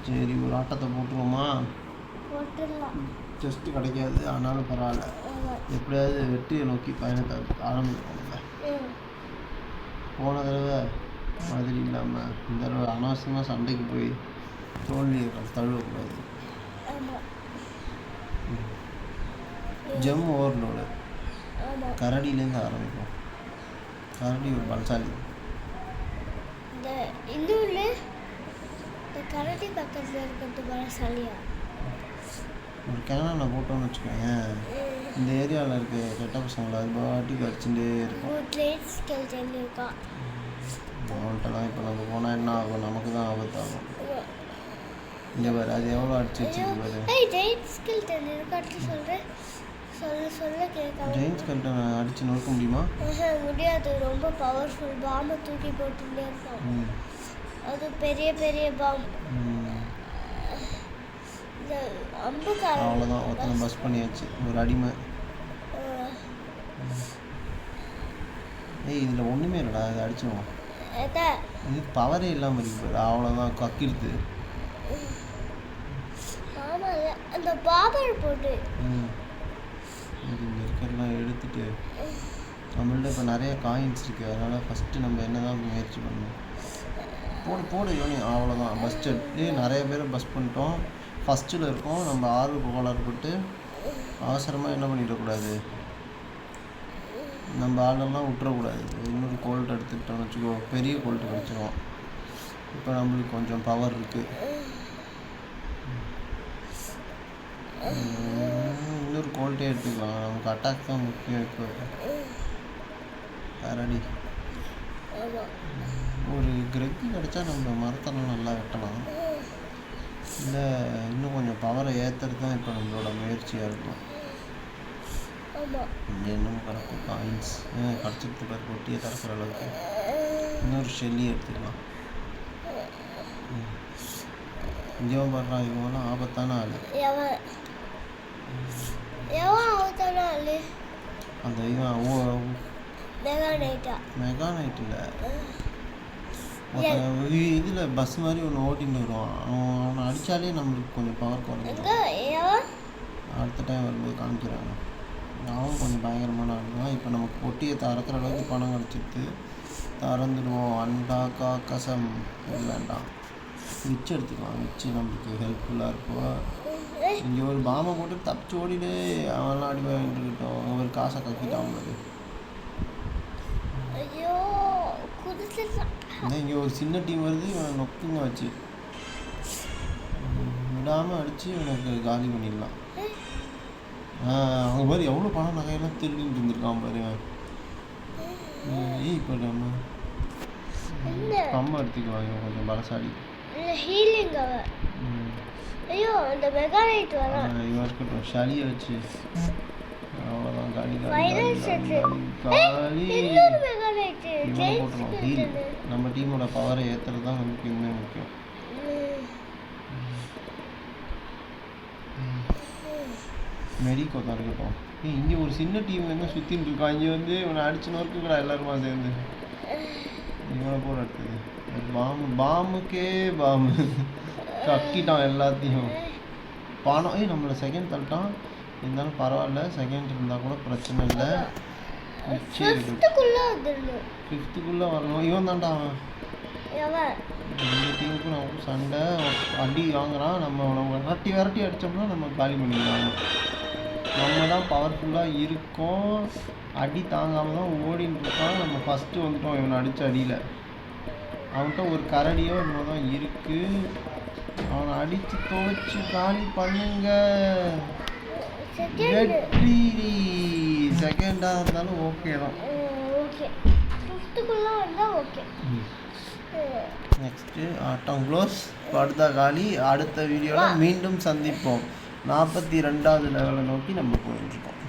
சரி ஒரு ஆட்டத்தை போட்டுருவோமா? செஸ்ட்டு கிடைக்காது, ஆனாலும் பரவாயில்ல. எப்படியாவது வெற்றியை நோக்கி பயணத்தை ஆரம்பிக்கணும்ல. போன தடவை மாதிரி இல்லாமல் இந்த தடவை அனாவசியமாக சண்டைக்கு போய் தோல்வியை தழுவக்கூடாது. ஜெம் ஓவர்லோடு கரடியிலேருந்து ஆரம்பிக்கும். கரடி ஒரு பலசாலி. கரடி பக்கத்தில் இருக்கிறது பலசாலியா? ஒரு கேனான போட்டோன்னு வச்சுக்கோங்க, இந்த ஏரியாவில் இருக்க கெட்ட பசங்களை அது பாட்டிக்கு அடிச்சுட்டே இருக்கும். அவன்கிட்டலாம் இப்போ நம்ம போனால் என்ன ஆகும்? நமக்கு தான் ஆபத்தாகும். இங்கே பாரு, அது எவ்வளோ அடிச்சு வச்சுருக்கு பாரு. ஜெயின்ஸ் கல்ட்டனை அடிச்சு நொறுக்க முடியுமா? முடியாது, ரொம்ப பவர்ஃபுல். பாம்பை தூக்கி போட்டுட்டே இருக்கும். அது பெரிய பெரிய பாம்பு. அவ்வளோதான், ஒருத்தனை பஸ் பண்ணியாச்சு. ஒரு அடிமை. ஏய் இதில் ஒன்றுமே இல்லைடா, இது அடிச்சிடுவோம். இது பவரே இல்லாமல் இருக்கு. அவ்வளோதான், கக்கிடுது. அந்த பாபர் போட்டு இங்கே இருக்கிறதெல்லாம் எடுத்துட்டு நம்மள்ட்ட இப்போ நிறைய காயின்ஸ் இருக்குது. அதனால் ஃபஸ்ட்டு நம்ம என்ன தான் முயற்சி பண்ணணும். போடு யோனி. அவ்வளோதான், பஸ்ட்டு நிறைய பேரை பஸ் பண்ணிட்டோம். ஃபஸ்ட்டில் இருக்கோம். நம்ம ஆர்வ கோளாறுபட்டு அவசரமாக என்ன பண்ணிடக்கூடாது, நம்ம ஆளெல்லாம் விட்டுறக்கூடாது. இன்னொரு கோல்ட் எடுத்துக்கிட்டோம்னு வச்சுக்கோ, பெரிய கோல்ட்டு கிடச்சிரும். இப்போ நம்மளுக்கு கொஞ்சம் பவர் இருக்குது. இன்னொரு கோல்ட்டே எடுத்துக்கலாம். நமக்கு அட்டாக் தான் முக்கியம். இப்போ கரடி ஒரு கிரெக்கு கிடச்சா நம்ம மரத்தெல்லாம் நல்லா வெட்டலாம். இல்லை இன்னும் கொஞ்சம் பவரை ஏற்றுறது தான் இப்போ நம்மளோட முயற்சியாக இருக்கும். இன்னும் கிடக்கும் காயின்ஸ் கிடச்சிட்டு பாரு, கொட்டியை திறக்கிற அளவுக்கு. இன்னொரு ஷெல்லி எடுத்துக்கலாம். இங்கே பாடுறா, இவங்கெல்லாம் ஆபத்தான ஆள். அந்த இவன் மெகானைட் இல்லை, இதில் பஸ் மாதிரி ஒன்று ஓட்டின்னு வருவான். அவனை அடித்தாலே நம்மளுக்கு கொஞ்சம் பவர் குறைஞ்சிடும். அடுத்த டைம் வரும்போது காமிக்கிறாங்க. அவன் கொஞ்சம் பயங்கரமான ஆளுதான். இப்போ நமக்கு பொட்டியை திறக்கிற அளவுக்கு பணம் கிடச்சிட்டு திறந்துடுவோம். அண்டா கசம் வேண்டாம், விச்சு எடுத்துக்கலாம். விச்சு நம்மளுக்கு ஹெல்ப்ஃபுல்லாக இருக்கும். இங்கே ஒரு பாம்பை போட்டு தப்பிச்சு ஓடிடு, அவன்லாம் அடி வாங்கிட்டுருக்கட்டும். ஒரு காசை கக்கிட்டான் பாரு. இங்கே ஒரு சின்ன டீம் வருது, இவன் நொக்குங்க வச்சு விடாமல் அடித்து இவனுக்கு காலி பண்ணிடலாம். அவங்க பாரு எவ்வளோ பணம் நகையெல்லாம் திருடிட்டு இருந்திருக்கான் பாரு. இப்போ நம்ம கம்மா எடுத்துக்கலாம். இவன் கொஞ்சம் பலசாலி. இவன் இருக்கட்டும், சளியை வச்சு அவ்வளோதான். காலி போட்டுருவோம். ஹீல் நம்ம டீமோட பவரை ஏற்றுறது தான் நமக்கு இன்னும் முக்கியம். மெடிக்கோ தான் இருக்கட்டும். இங்கே ஒரு சின்ன டீம் வந்து சுற்றின்னு இருக்கான். இங்கே வந்து இவனை அடிச்சு நோக்குங்கடா எல்லாருமா சேர்ந்து. இவனை போட எடுத்தது பாம்புக்கே பாம்பு கக்கிட்டான் எல்லாத்தையும். பணம் நம்மளை செகண்ட் தள்ளிட்டான். இருந்தாலும் பரவாயில்ல, செகண்ட் இருந்தால் கூட பிரச்சனை இல்லை. ஃபிஃப்த்துக்குள்ளே வரணும். இவன் தான்டா அவன். ரெண்டு டீமுக்கும் நமக்கு சண்டை, அடி வாங்குறான். நம்ம விரட்டி அடித்தோம்னா நம்ம காலி பண்ணிக்கலாம். நம்ம தான் பவர்ஃபுல்லாக இருக்கோம். அடி தாங்காமல் தான் ஓடின்னு இருக்கான். நம்ம ஃபஸ்ட்டு வந்துட்டோம் இவனை அடித்த அடியில். அவன்கிட்ட ஒரு கரடியோ என்னமோ தான் இருக்குது. அவனை அடித்து துவைச்சி காலி பண்ணுங்க. வெற்றி. செகண்டாக இருந்தாலும் ஓகே தான். நெக்ஸ்ட்டு ஆட்டம் க்ளோஸ், படுதா காலி. அடுத்த வீடியோவில் மீண்டும் சந்திப்போம். 42வது லெவலை நோக்கி நம்ம போயிட்டுருக்கோம்.